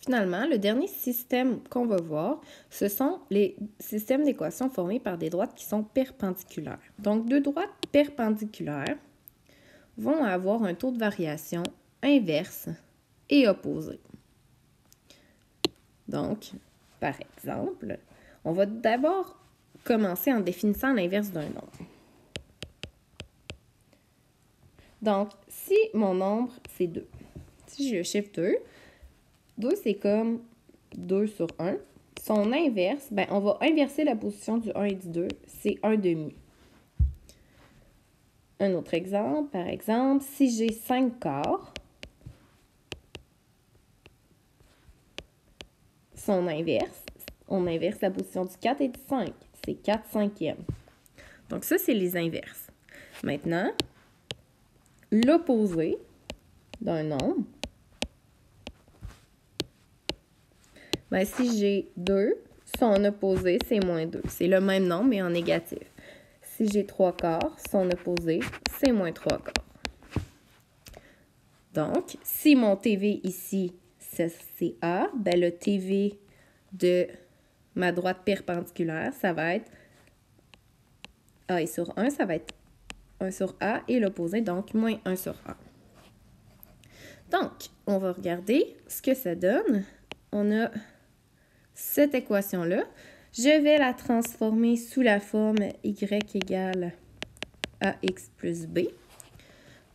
Finalement, le dernier système qu'on va voir, ce sont les systèmes d'équations formés par des droites qui sont perpendiculaires. Donc, deux droites perpendiculaires vont avoir un taux de variation inverse et opposé. Donc, par exemple, on va d'abord commencer en définissant l'inverse d'un nombre. Donc, si mon nombre, c'est 2, si j'ai le chiffre 2, 2, c'est comme 2 sur 1. Son inverse, ben, on va inverser la position du 1 et du 2, c'est 1 demi. Un autre exemple, par exemple, si j'ai 5 quarts, son inverse, on inverse la position du 4 et du 5, c'est 4 cinquièmes. Donc ça, c'est les inverses. Maintenant, l'opposé d'un nombre, ben, si j'ai 2, son opposé, c'est moins 2. C'est le même nombre, mais en négatif. Si j'ai 3 quarts, son opposé, c'est moins 3 quarts. Donc, si mon TV ici, c'est A, ben le TV de ma droite perpendiculaire, ça va être A et sur 1, ça va être 1 sur A et l'opposé, donc moins 1 sur A. Donc, on va regarder ce que ça donne. On a cette équation-là. Je vais la transformer sous la forme y égale ax plus b.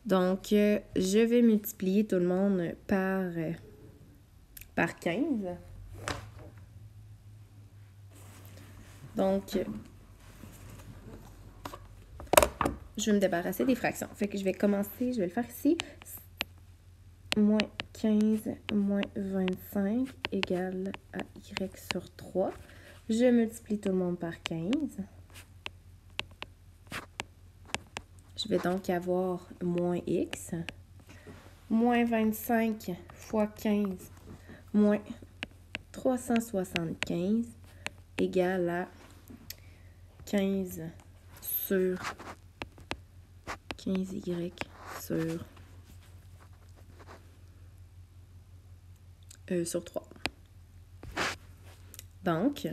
Donc, je vais multiplier tout le monde par 15. Donc, je vais me débarrasser des fractions. Fait que je vais commencer, je vais le faire ici. Moins 15 moins 25 égale à y sur 3. Je multiplie tout le monde par 15. Je vais donc avoir moins x. Moins 25 fois 15 moins 375 égale à 15 sur 15y sur 3. Donc,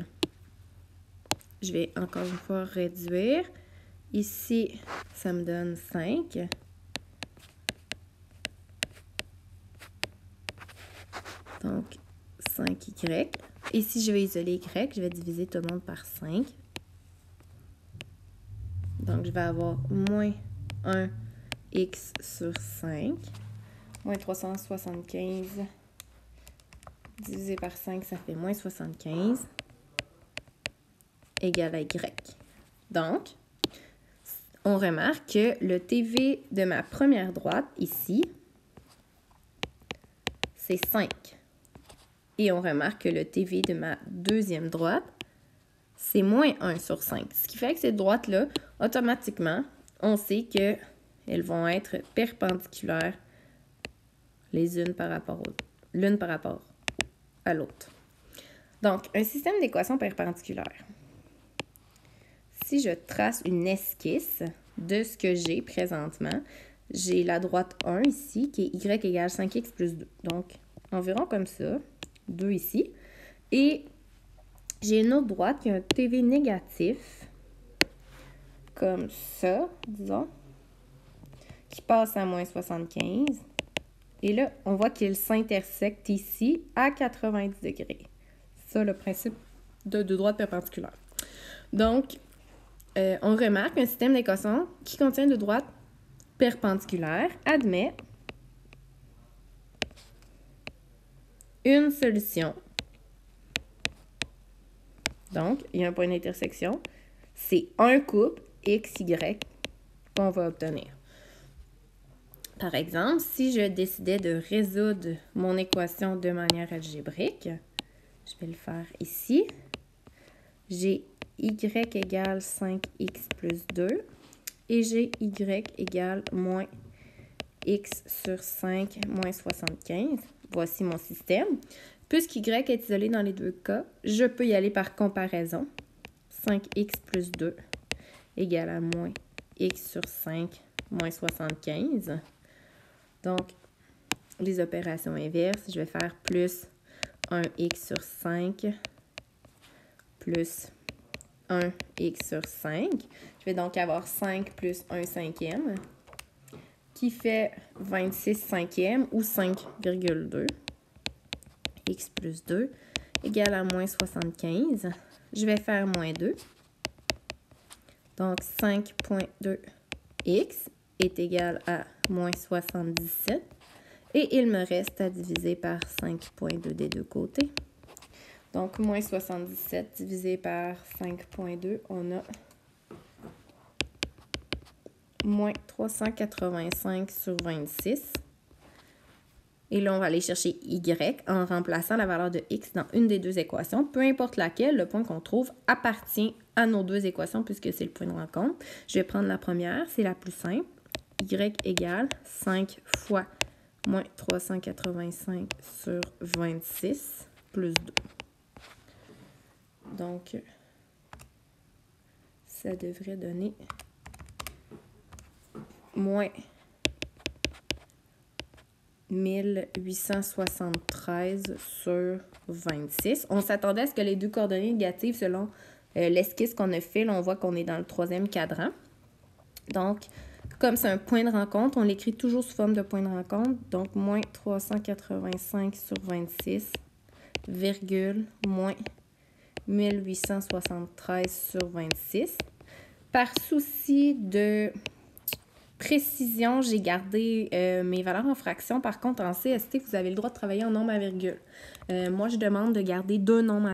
je vais encore une fois réduire. Ici, ça me donne 5. Donc, 5y. Ici, je vais isoler y. Je vais diviser tout le monde par 5. Donc, je vais avoir moins 1x sur 5. Moins 375 divisé par 5, ça fait moins 75 égale à y. Donc, on remarque que le TV de ma première droite, ici, c'est 5. Et on remarque que le TV de ma deuxième droite, c'est moins 1 sur 5. Ce qui fait que ces droites-là, automatiquement, on sait qu'elles vont être perpendiculaires les unes par rapport l'une par rapport à l'autre. Donc, un système d'équations perpendiculaires. Si je trace une esquisse de ce que j'ai présentement, j'ai la droite 1 ici, qui est y égale 5x plus 2. Donc, environ comme ça, 2 ici. Et j'ai une autre droite qui a un TV négatif, comme ça, disons, qui passe à moins 75. Et là, on voit qu'il s'intersecte ici à 90 degrés. C'est ça le principe de deux droites perpendiculaires. Donc, on remarque un système d'équations qui contient deux droites perpendiculaires admet une solution. Donc, il y a un point d'intersection. C'est un couple XY qu'on va obtenir. Par exemple, si je décidais de résoudre mon équation de manière algébrique, je vais le faire ici. J'ai y égale 5x plus 2 et j'ai y égale moins x sur 5 moins 75. Voici mon système. Puisqu'y est isolé dans les deux cas, je peux y aller par comparaison. 5x plus 2 égale à moins x sur 5 moins 75. Donc, les opérations inverses, je vais faire plus 1x sur 5 plus 1x sur 5. Je vais donc avoir 5 plus 1 cinquième qui fait 26 cinquièmes ou 5,2. X plus 2 égale à moins 75. Je vais faire moins 2. Donc, 5,2x est égal à moins 77. Et il me reste à diviser par 5,2 des deux côtés. Donc, moins 77 divisé par 5,2, on a moins 385 sur 26. Et là, on va aller chercher y en remplaçant la valeur de x dans une des deux équations. Peu importe laquelle, le point qu'on trouve appartient à nos deux équations puisque c'est le point de rencontre. Je vais prendre la première, c'est la plus simple. Y égale 5 fois moins 385 sur 26 plus 2. Donc, ça devrait donner moins 1873 sur 26. On s'attendait à ce que les deux coordonnées négatives, selon l'esquisse qu'on a fait, là, on voit qu'on est dans le troisième cadran. Donc, comme c'est un point de rencontre, on l'écrit toujours sous forme de point de rencontre. Donc, moins 385 sur 26, virgule, moins 1873 sur 26. Par souci de précision, j'ai gardé mes valeurs en fractions. Par contre, en CST, vous avez le droit de travailler en nombre à virgule. Moi, je demande de garder deux nombres à